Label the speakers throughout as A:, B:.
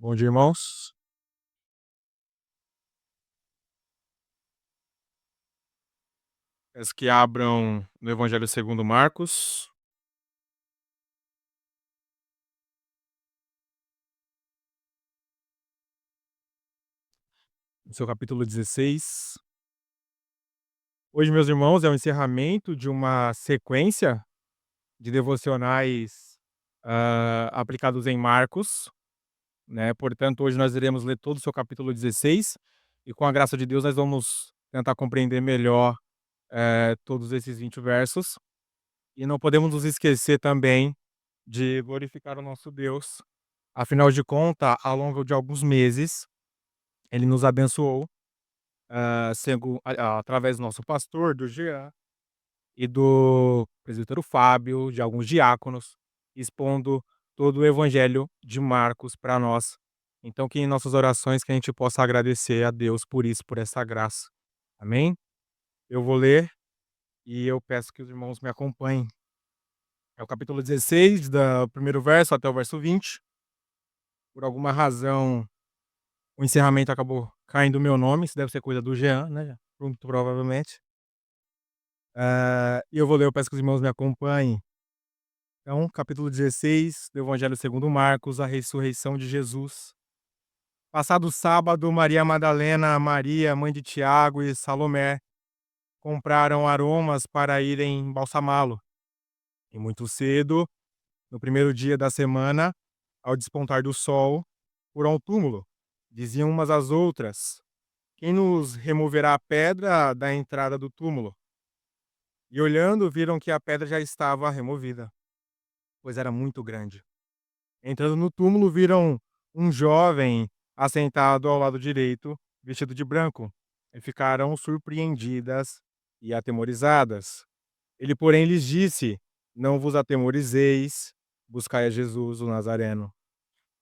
A: Bom dia, irmãos. Peço que abram no Evangelho segundo Marcos, no seu capítulo 16. Hoje, meus irmãos, é o encerramento de uma sequência de devocionais aplicados em Marcos, né? Portanto, hoje nós iremos ler todo o seu capítulo 16 e, com a graça de Deus, nós vamos tentar compreender melhor todos esses 20 versos. E não podemos nos esquecer também de glorificar o nosso Deus. Afinal de contas, ao longo de alguns meses, ele nos abençoou, através do nosso pastor, do Jean, e do presbítero Fábio, de alguns diáconos, expondo todo o evangelho de Marcos para nós. Então, que em nossas orações que a gente possa agradecer a Deus por isso, por essa graça. Amém? Eu vou ler e eu peço que os irmãos me acompanhem. É o capítulo 16, do primeiro verso até o verso 20. Por alguma razão, o encerramento acabou caindo o meu nome, isso deve ser coisa do Jean, né, muito provavelmente. E eu vou ler, eu peço que os irmãos me acompanhem. Então, capítulo 16 do Evangelho segundo Marcos, a ressurreição de Jesus. Passado o sábado, Maria Madalena, Maria, mãe de Tiago e Salomé compraram aromas para irem embalsamá-lo. E muito cedo, no primeiro dia da semana, ao despontar do sol, foram ao túmulo. Diziam umas às outras: quem nos removerá a pedra da entrada do túmulo? E olhando, viram que a pedra já estava removida, pois era muito grande. Entrando no túmulo, viram um jovem assentado ao lado direito, vestido de branco, e ficaram surpreendidas e atemorizadas. Ele, porém, lhes disse: não vos atemorizeis, buscai a Jesus, o Nazareno,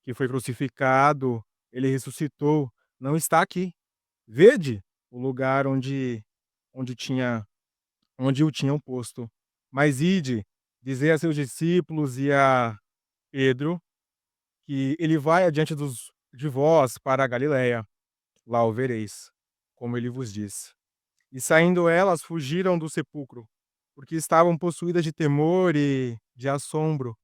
A: que foi crucificado, ele ressuscitou, não está aqui. Vede o lugar onde o tinham posto. Mas ide, dizei a seus discípulos e a Pedro que ele vai adiante de vós para a Galiléia. Lá o vereis, como ele vos disse. E saindo elas, fugiram do sepulcro, porque estavam possuídas de temor e de assombro,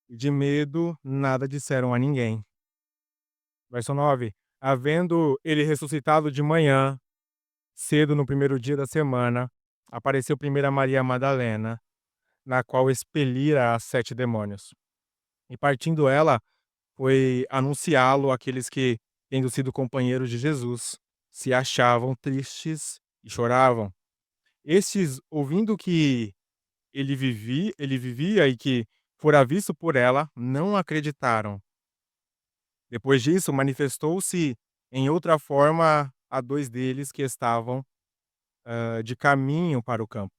A: e de medo nada disseram a ninguém. Verso 9. Havendo ele ressuscitado de manhã, cedo no primeiro dia da semana, apareceu primeiro a Maria Madalena, na qual expelira as 7 demônios. E partindo ela, foi anunciá-lo àqueles que, tendo sido companheiros de Jesus, se achavam tristes e choravam. Estes, ouvindo que ele vivia e que fora visto por ela, não acreditaram. Depois disso, manifestou-se em outra forma a 2 deles que estavam de caminho para o campo.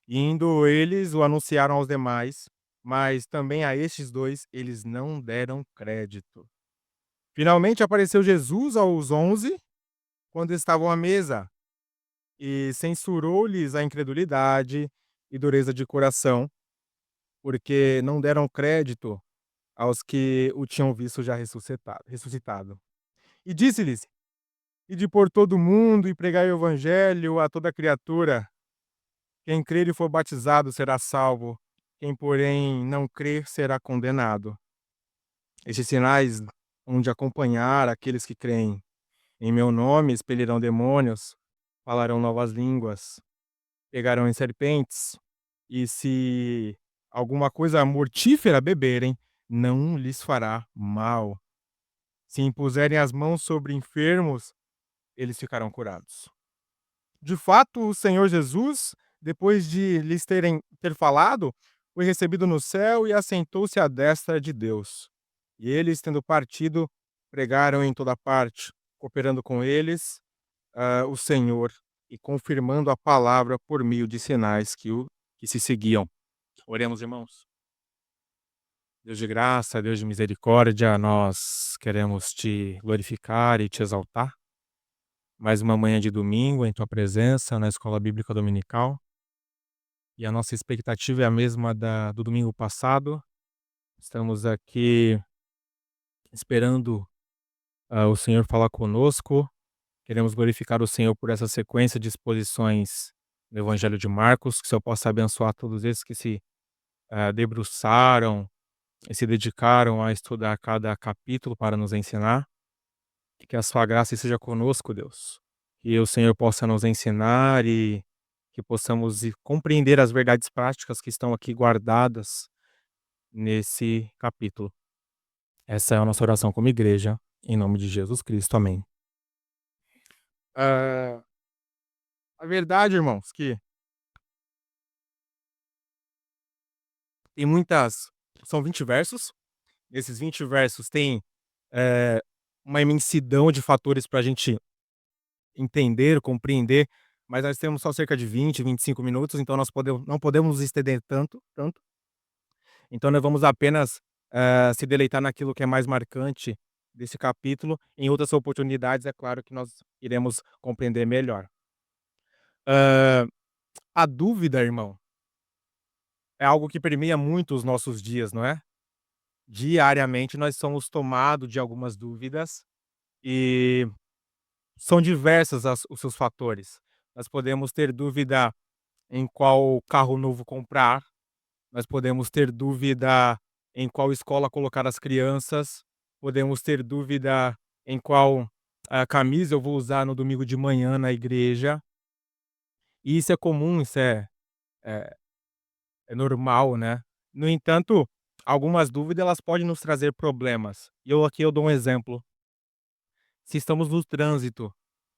A: E indo eles, o anunciaram aos demais, mas também a estes 2 eles não deram crédito. Finalmente apareceu Jesus aos 11, quando estavam à mesa, e censurou-lhes a incredulidade e dureza de coração, porque não deram crédito aos que o tinham visto já ressuscitado. E disse-lhes: ide por todo o mundo e pregai o evangelho a toda criatura. Quem crer e for batizado será salvo, quem, porém, não crer será condenado. Estes sinais hão de acompanhar aqueles que creem. Em meu nome expelirão demônios, falarão novas línguas, pegarão em serpentes, e se alguma coisa mortífera beberem, não lhes fará mal. Se impuserem as mãos sobre enfermos, eles ficarão curados. De fato, o Senhor Jesus, depois de lhes ter falado, foi recebido no céu e assentou-se à destra de Deus. E eles, tendo partido, pregaram em toda parte, cooperando com eles o Senhor e confirmando a palavra por meio de sinais que se seguiam. Oremos, irmãos. Deus de graça, Deus de misericórdia, nós queremos te glorificar e te exaltar. Mais uma manhã de domingo em tua presença na Escola Bíblica Dominical. E a nossa expectativa é a mesma do domingo passado. Estamos aqui esperando o Senhor fala conosco. Queremos glorificar o Senhor por essa sequência de exposições do Evangelho de Marcos, que o Senhor possa abençoar todos esses que se, debruçaram e se dedicaram a estudar cada capítulo para nos ensinar. Que a sua graça esteja conosco, Deus. Que o Senhor possa nos ensinar e que possamos compreender as verdades práticas que estão aqui guardadas nesse capítulo. Essa é a nossa oração como igreja, em nome de Jesus Cristo. Amém. Ah, a verdade, irmãos, que tem muitas. São 20 versos. Nesses 20 versos tem eh, uma imensidão de fatores para a gente entender, compreender, mas nós temos só cerca de 20, 25 minutos, então nós não podemos nos estender tanto. Então nós vamos apenas, se deleitar naquilo que é mais marcante desse capítulo. Em outras oportunidades, é claro que nós iremos compreender melhor. Hã, a dúvida, irmão, é algo que permeia muito os nossos dias, não é? Diariamente nós somos tomados de algumas dúvidas e são diversas os seus fatores. Nós podemos ter dúvida em qual carro novo comprar, nós podemos ter dúvida em qual escola colocar as crianças, podemos ter dúvida em qual, camisa eu vou usar no domingo de manhã na igreja, e isso é comum, isso é é normal, né. No entanto, algumas dúvidas elas podem nos trazer problemas, e eu dou um exemplo, se estamos no trânsito,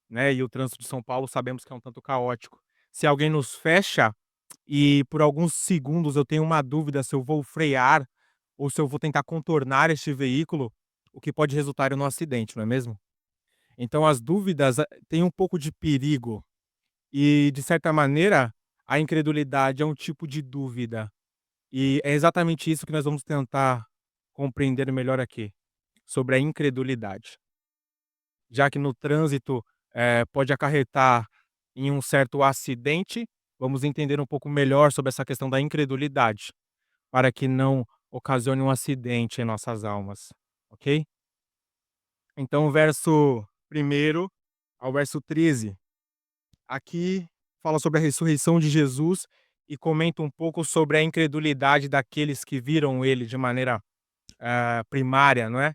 A: né, e o trânsito de São Paulo sabemos que é um tanto caótico, se alguém nos fecha e por alguns segundos eu tenho uma dúvida se eu vou frear ou se eu vou tentar contornar este veículo, o que pode resultar em um acidente, não é mesmo? Então as dúvidas, têm um pouco de perigo e, de certa maneira, a incredulidade é um tipo de dúvida. E é exatamente isso que nós vamos tentar compreender melhor aqui, sobre a incredulidade. Já que no trânsito, pode acarretar em um certo acidente, vamos entender um pouco melhor sobre essa questão da incredulidade, para que não ocasione um acidente em nossas almas, ok? Então o verso primeiro ao verso 13, aqui fala sobre a ressurreição de Jesus e comenta um pouco sobre a incredulidade daqueles que viram ele de maneira, primária, não é?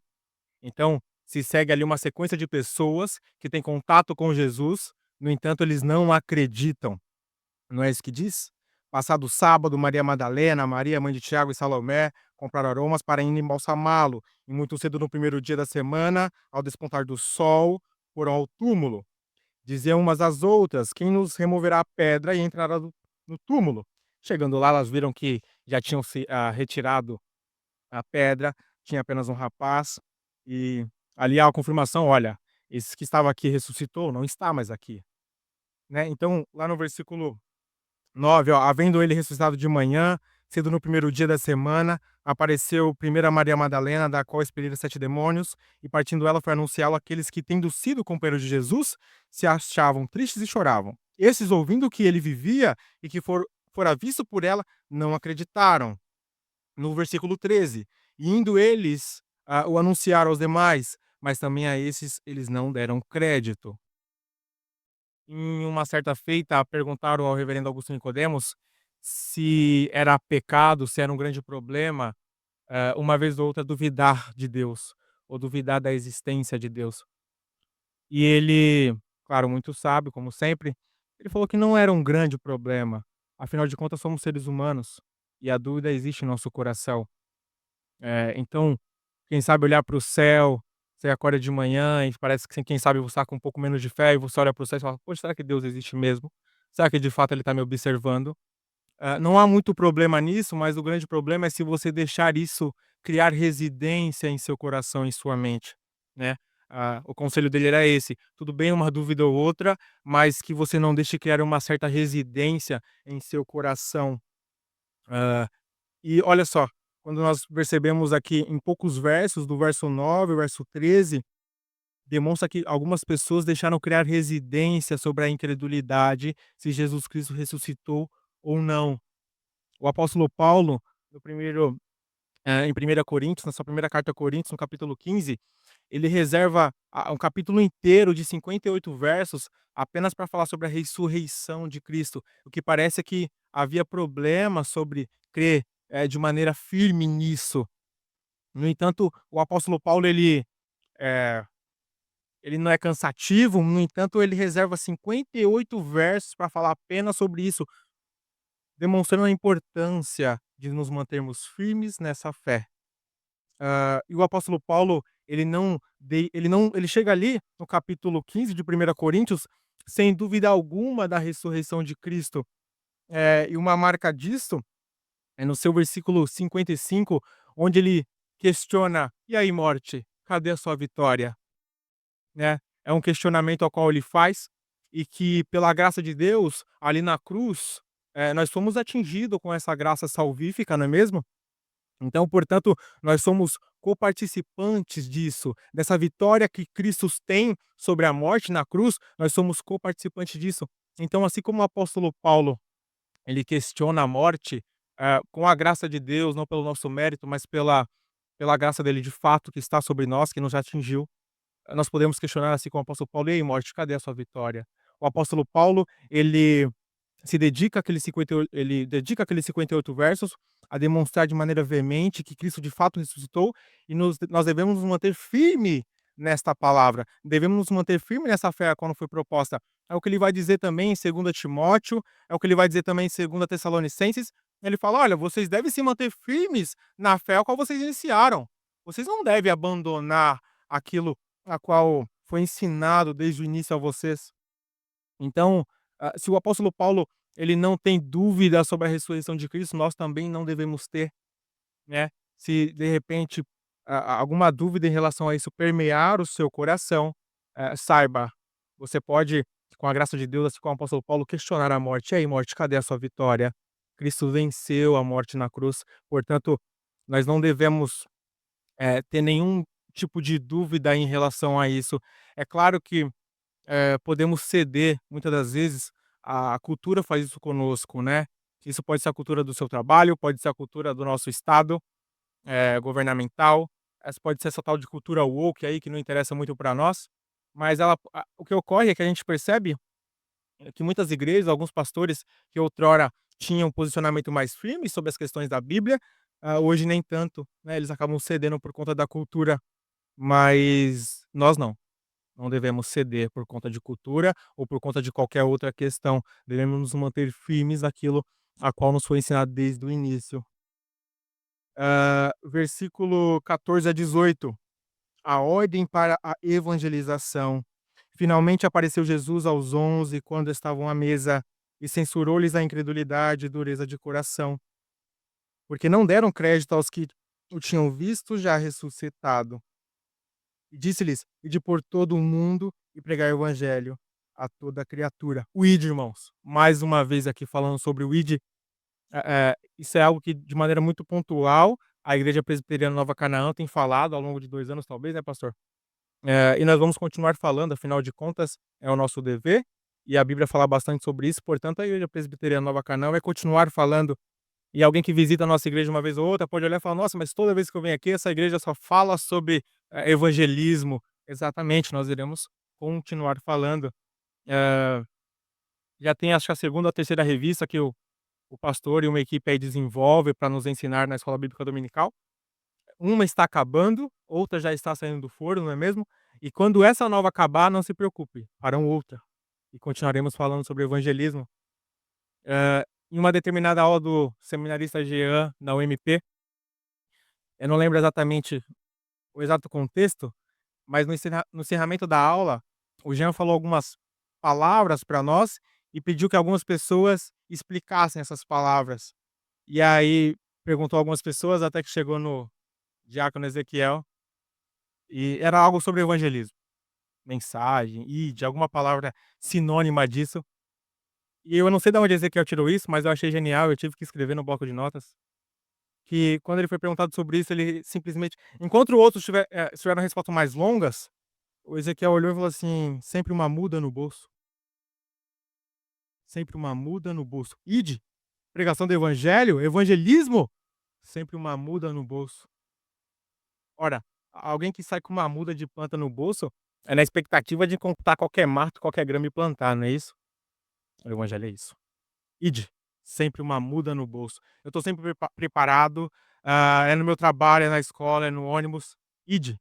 A: Então, se segue ali uma sequência de pessoas que têm contato com Jesus, no entanto, eles não acreditam. Não é isso que diz? Passado o sábado, Maria Madalena, Maria, mãe de Tiago e Salomé, compraram aromas para ir embalsamá-lo. E muito cedo no primeiro dia da semana, ao despontar do sol, foram ao túmulo. Diziam umas às outras: quem nos removerá a pedra? E entraram no túmulo. Chegando lá, elas viram que já tinham se retirado a pedra, tinha apenas um rapaz, e ali há a confirmação: olha, esse que estava aqui ressuscitou, não está mais aqui, né. Então, lá no versículo 9, ó, havendo ele ressuscitado de manhã, cedo no primeiro dia da semana, apareceu primeiro a Maria Madalena, da qual expeliram 7 demônios, e partindo ela foi anunciá-lo àqueles que, tendo sido companheiros de Jesus, se achavam tristes e choravam. Esses, ouvindo que ele vivia e que fora visto por ela, não acreditaram. No versículo 13, e indo eles, o anunciaram aos demais, mas também a esses eles não deram crédito. Em uma certa feita, perguntaram ao reverendo Augusto Nicodemos se era pecado, se era um grande problema, uma vez ou outra duvidar de Deus, ou duvidar da existência de Deus. E ele, claro, muito sábio, como sempre, ele falou que não era um grande problema, afinal de contas somos seres humanos, e a dúvida existe em nosso coração. Então, quem sabe olhar para o céu, você acorda de manhã e parece que quem sabe você está com um pouco menos de fé e você olha para o céu e fala: "Poxa, será que Deus existe mesmo? Será que de fato ele está me observando?". Não há muito problema nisso, mas o grande problema é se você deixar isso criar residência em seu coração, em sua mente, né. O conselho dele era esse: tudo bem uma dúvida ou outra, mas que você não deixe criar uma certa residência em seu coração. Hã e olha só, quando nós percebemos aqui em poucos versos, do verso 9 ao verso 13, demonstra que algumas pessoas deixaram criar residência sobre a incredulidade se Jesus Cristo ressuscitou ou não. O apóstolo Paulo, no primeiro, em 1 Coríntios, na sua primeira carta a Coríntios, no capítulo 15, ele reserva um capítulo inteiro de 58 versos apenas para falar sobre a ressurreição de Cristo. O que parece é que havia problema sobre crer, de maneira firme nisso. No entanto, o apóstolo Paulo eh, ele não é cansativo, no entanto, ele reserva 58 versos para falar apenas sobre isso, demonstrando a importância de nos mantermos firmes nessa fé. E o apóstolo Paulo, ele chega ali no capítulo 15 de 1 Coríntios, sem dúvida alguma da ressurreição de Cristo. E uma marca disso é no seu versículo 55, onde ele questiona: "E aí, morte, cadê a sua vitória?", né. É um questionamento ao qual ele faz, e que pela graça de Deus, ali na cruz, nós fomos atingidos com essa graça salvífica, não é mesmo? Então, portanto, nós somos coparticipantes disso, dessa vitória que Cristo tem sobre a morte na cruz, nós somos coparticipantes disso. Então, assim como o apóstolo Paulo, ele questiona a morte, com a graça de Deus, não pelo nosso mérito, mas pela graça dele de fato que está sobre nós, que nos atingiu, nós podemos questionar assim como o apóstolo Paulo: "E aí, morte, cadê a sua vitória?". O apóstolo Paulo, ele dedica aqueles 58 versos a demonstrar de maneira veemente que Cristo de fato ressuscitou, e nós devemos nos manter firme nesta palavra, devemos nos manter firme nessa fé a qual nos foi proposta. É o que ele vai dizer também em 2 Timóteo, é o que ele vai dizer também em 2 Tessalonicenses. Ele fala: "Olha, vocês devem se manter firmes na fé a qual vocês iniciaram. Vocês não devem abandonar aquilo a qual foi ensinado desde o início a vocês". Então, se o apóstolo Paulo, ele não tem dúvida sobre a ressurreição de Cristo, nós também não devemos ter, né. Se de repente, alguma dúvida em relação a isso permear o seu coração, saiba, você pode, com a graça de Deus, assim como o apóstolo Paulo, questionar a morte: "E aí, morte, cadê a sua vitória?". Cristo venceu a morte na cruz, portanto, nós não devemos, ter nenhum tipo de dúvida em relação a isso. É claro que podemos ceder, muitas das vezes, a cultura faz isso conosco, né. Isso pode ser a cultura do seu trabalho, pode ser a cultura do nosso estado, governamental, essa pode ser essa tal de cultura woke aí que não interessa muito para nós, mas o que ocorre é que a gente percebe que muitas igrejas, alguns pastores que outrora tinham um posicionamento mais firme sobre as questões da Bíblia, hoje nem tanto, né, eles acabam cedendo por conta da cultura, mas nós não. Não devemos ceder por conta de cultura ou por conta de qualquer outra questão. Devemos nos manter firmes naquilo a qual nos foi ensinado desde o início. Versículo 14 a 18. A ordem para a evangelização. Finalmente apareceu Jesus aos 11 quando estavam à mesa, e censurou-lhes a incredulidade e dureza de coração, porque não deram crédito aos que o tinham visto já ressuscitado. E disse-lhes: "Ide por todo o mundo e pregai o evangelho a toda criatura". O ide, irmãos, mais uma vez aqui falando sobre o ide, isso é algo que de maneira muito pontual a Igreja Presbiteriana Nova Canaã tem falado ao longo de 2 anos talvez, né, pastor? E nós vamos continuar falando, afinal de contas, é o nosso dever, e a Bíblia fala bastante sobre isso, portanto a Igreja Presbiteriana Nova Canaã vai continuar falando, e alguém que visita a nossa igreja uma vez ou outra pode olhar e falar: "Nossa, mas toda vez que eu venho aqui essa igreja só fala sobre, evangelismo". Exatamente, nós iremos continuar falando. Eh, Já tem acho que a segunda ou a terceira revista que o pastor e uma equipe aí desenvolve para nos ensinar na escola bíblica dominical. Uma está acabando, outra já está saindo do forno, não é mesmo? E quando essa nova acabar, não se preocupe, farão outra. E continuaremos falando sobre evangelismo. Em uma determinada aula do seminarista Jean, na UMP, eu não lembro exatamente o exato contexto, mas no encerramento da aula, o Jean falou algumas palavras para nós e pediu que algumas pessoas explicassem essas palavras. E aí perguntou a algumas pessoas até que chegou no diácono Ezequiel, e era algo sobre evangelismo, mensagem, ide, alguma palavra sinônima disso. E eu não sei de onde Ezequiel tirou isso, mas eu achei genial, eu tive que escrever no bloco de notas, que quando ele foi perguntado sobre isso, ele simplesmente, enquanto outros tiveram respostas mais longas, o Ezequiel olhou e falou assim: "Sempre uma muda no bolso, sempre uma muda no bolso. Ide, pregação do evangelho, evangelismo, sempre uma muda no bolso". Ora, alguém que sai com uma muda de planta no bolso, é na expectativa de comprar qualquer mato, qualquer grama e plantar, não é isso? O evangelho é isso. Ide, sempre uma muda no bolso. Eu estou sempre preparado, é no meu trabalho, é na escola, é no ônibus. Ide,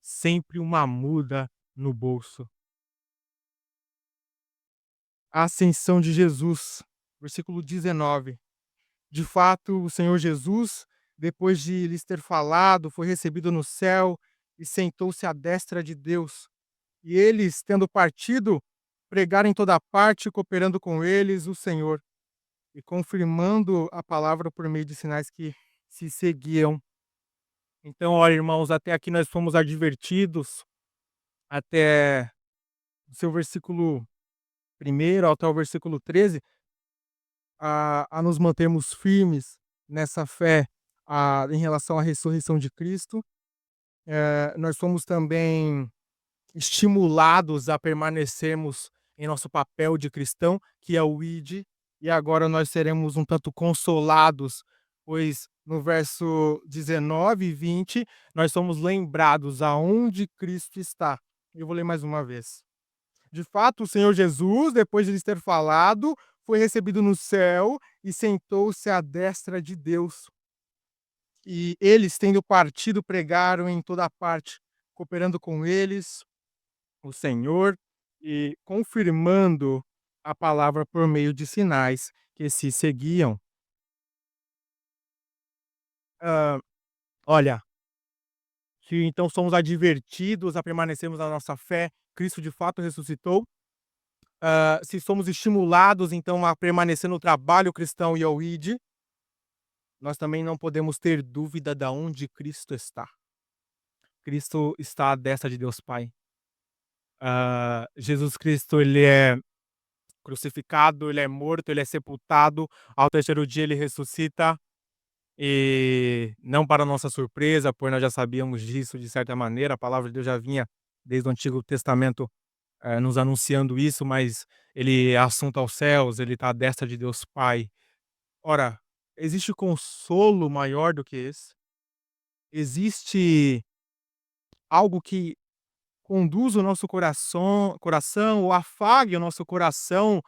A: sempre uma muda no bolso. A ascensão de Jesus, versículo 19. De fato, o Senhor Jesus, depois de lhes ter falado, foi recebido no céu e sentou-se à destra de Deus. E eles, tendo partido, pregaram em toda parte, cooperando com eles o Senhor e confirmando a palavra por meio de sinais que se seguiam. Então, olha, irmãos, até aqui nós fomos advertidos, até o seu versículo primeiro até o versículo 13, a nos mantermos firmes nessa fé, em relação à ressurreição de Cristo. Nós fomos também estimulados a permanecermos em nosso papel de cristão, que é o ide, e agora nós seremos um tanto consolados, pois no verso 19 e 20 nós somos lembrados aonde Cristo está. Eu vou ler mais uma vez. De fato, o Senhor Jesus, depois de lhes ter falado, foi recebido no céu e sentou-se à destra de Deus. E eles, tendo partido, pregaram em toda parte, cooperando com eles o Senhor e confirmando a palavra por meio de sinais que se seguiam. Hã, olha, se então somos advertidos a permanecermos na nossa fé, Cristo de fato ressuscitou. Se somos estimulados então a permanecer no trabalho cristão e ao ide, nós também não podemos ter dúvida da onde Cristo está. Cristo está à destra de Deus Pai. Jesus Cristo, ele é crucificado, ele é morto, ele é sepultado, ao terceiro dia ele ressuscita, e não para nossa surpresa, pois nós já sabíamos disso de certa maneira, a palavra de Deus já vinha desde o Antigo Testamento, nos anunciando isso, mas ele é assunto aos céus, ele está à destra de Deus Pai. Ora, existe consolo maior do que esse? Existe algo que conduz o nosso coração ou afague o nosso coração,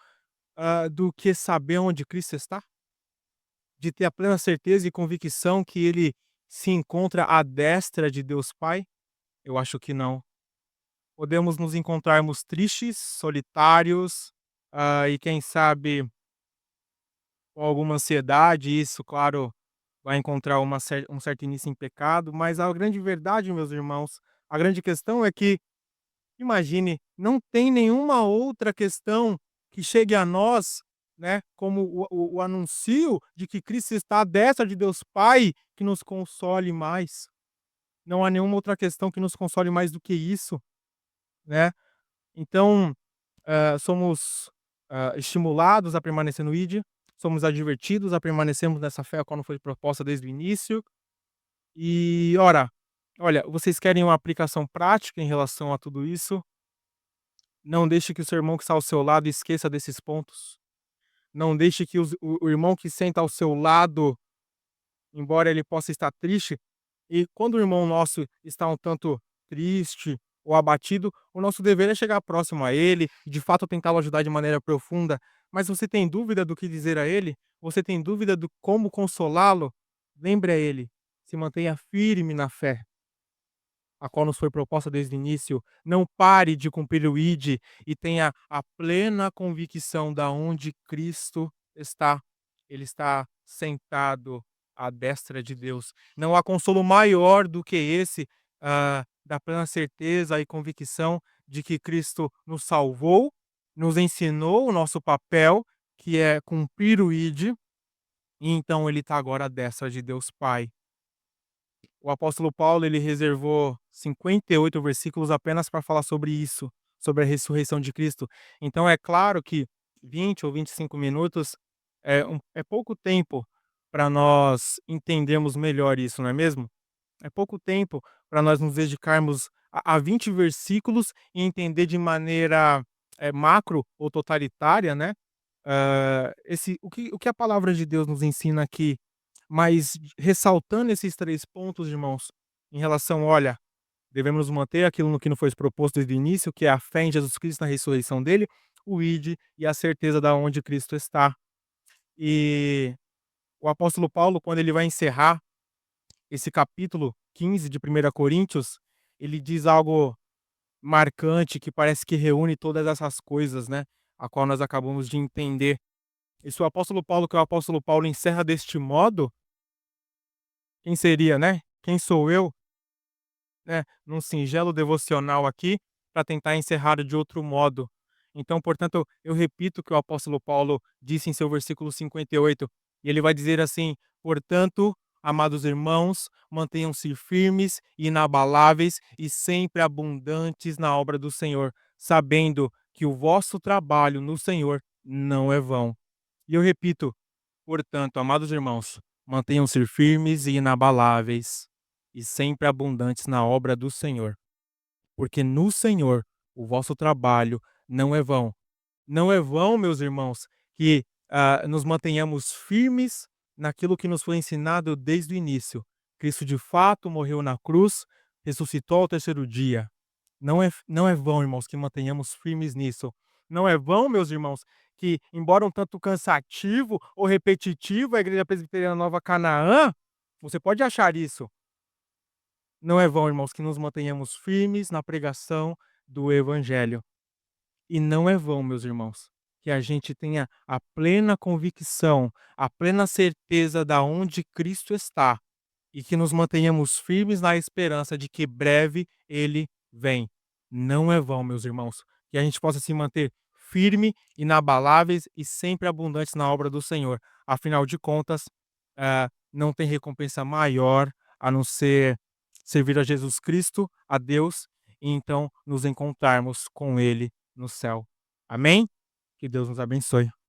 A: do que saber onde Cristo está? De ter a plena certeza e convicção que ele se encontra à destra de Deus Pai? Eu acho que não. Podemos nos encontrarmos tristes, solitários, e quem sabe com alguma ansiedade, isso, claro, vai encontrar um certo início em pecado, mas a grande verdade, meus irmãos, a grande questão é que, imagine, não tem nenhuma outra questão que chegue a nós, né, como o anúncio de que Cristo está à destra de Deus Pai, que nos console mais. Não há nenhuma outra questão que nos console mais do que isso, né. Então, somos, estimulados a permanecer no ide, somos advertidos a permanecermos nessa fé a qual não foi proposta desde o início. E, ora, olha, vocês querem uma aplicação prática em relação a tudo isso? Não deixe que o seu irmão que está ao seu lado esqueça desses pontos. Não deixe que o irmão que senta ao seu lado, embora ele possa estar triste, e quando o irmão nosso está um tanto triste ou abatido, o nosso dever é chegar próximo a ele, e de fato tentá-lo ajudar de maneira profunda. Mas você tem dúvida do que dizer a ele? Você tem dúvida do como consolá-lo? Lembre a ele, se mantenha firme na fé a qual nos foi proposta desde o início. Não pare de cumprir o ID e tenha a plena convicção da onde Cristo está. Ele está sentado à destra de Deus. Não há consolo maior do que esse, da plena certeza e convicção de que Cristo nos salvou, nos ensinou o nosso papel, que é cumprir o ID, e então ele está agora à destra de Deus Pai. O apóstolo Paulo, ele reservou 58 versículos apenas para falar sobre isso, sobre a ressurreição de Cristo. Então é claro que 20 ou 25 minutos é pouco tempo para nós entendermos melhor isso, não é mesmo? É pouco tempo para nós nos dedicarmos a 20 versículos e entender de maneira, macro ou totalitária, né, o que a palavra de Deus nos ensina aqui, mas ressaltando esses 3 pontos, irmãos, em relação, olha, devemos nos manter aquilo no que nos foi proposto desde o início, que é a fé em Jesus Cristo, na ressurreição dele, o ide e a certeza da onde Cristo está. E o apóstolo Paulo, quando ele vai encerrar esse capítulo 15 de 1 Coríntios, ele diz algo marcante que parece que reúne todas essas coisas, né, a qual nós acabamos de entender. E se o apóstolo Paulo, que é o apóstolo Paulo, encerra deste modo, quem seria, né? Quem sou eu, né, num singelo devocional aqui, para tentar encerrar de outro modo. Então, portanto, eu repito o que o apóstolo Paulo disse em seu versículo 58, e ele vai dizer assim: "Portanto, amados irmãos, mantenham-se firmes e inabaláveis e sempre abundantes na obra do Senhor, sabendo que o vosso trabalho no Senhor não é vão." E eu repito: portanto, amados irmãos, mantenham-se firmes e inabaláveis, e sempre abundantes na obra do Senhor, porque no Senhor o vosso trabalho não é vão. Não é vão, meus irmãos, que nos mantenhamos firmes naquilo que nos foi ensinado desde o início. Cristo de fato morreu na cruz, ressuscitou ao terceiro dia. Não é vão, irmãos, que mantenhamos firmes nisso. Não é vão, meus irmãos, que, embora um tanto cansativo ou repetitivo, a Igreja Presbiteriana Nova Canaã, você pode achar isso. Não é vão, irmãos, que nos mantenhamos firmes na pregação do Evangelho. E não é vão, meus irmãos, que a gente tenha a plena convicção, a plena certeza da onde Cristo está e que nos mantenhamos firmes na esperança de que breve ele vem. Não é vão, meus irmãos, que a gente possa se manter firme, inabaláveis e sempre abundantes na obra do Senhor. Afinal de contas, não tem recompensa maior a não ser servir a Jesus Cristo, a Deus, e então nos encontrarmos com Ele no céu. Amém? Que Deus nos abençoe.